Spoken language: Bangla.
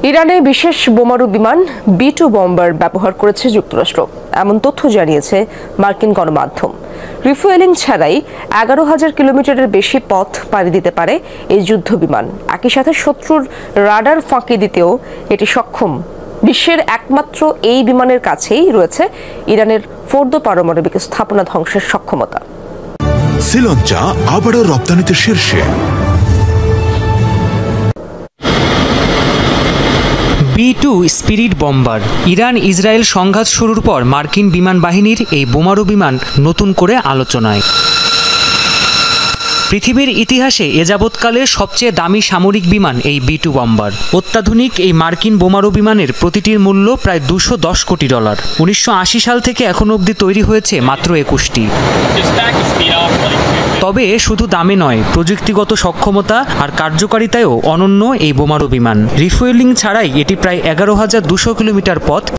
ইরানে বিশেষ বোমারু বিমান B-2 বম্বার ব্যবহার করেছে যুক্তরাষ্ট্র, এমন তথ্য জানিয়েছে মার্কিন গণমাধ্যম। রিফুয়েলিং ছাড়াই 11,000 কিলোমিটারের বেশি পথ পাড়ি দিতে পারে এই যুদ্ধ বিমান। একই সাথে শত্রুর রাডার ফাঁকি দিতেও এটি সক্ষম। বিশ্বের একমাত্র এই বিমানের কাছেই রয়েছে ইরানের ফোর্দো পারমাণবিক স্থাপনা ধ্বংসের সক্ষমতা। শ্রীলঙ্কা আবারও রপ্তানিতে শীর্ষে। B-2 spirit bomber. Iran Israel সংঘাত শুরুর পর মার্কিন বিমান বাহিনীর এই বোমারু বিমান নতুন করে আলোচনায়। পৃথিবীর ইতিহাসে এ যাবৎকালের সবচেয়ে দামি সামরিক বিমান এই B-2 বম্বার। অত্যাধুনিক এই মার্কিন বোমারু বিমানের প্রতিটির মূল্য প্রায় $210 কোটি। 1980 সাল থেকে এখন অবধি তৈরি হয়েছে মাত্র 21টি। তবে শুধু দামে নয়, প্রযুক্তিগত সক্ষমতা আর কার্যকারিতায়ও অনন্য এই বোমারু বিমান। রিফুয়েলিং ছাড়াই এটি প্রায় 11,200 কিলোমিটার পথ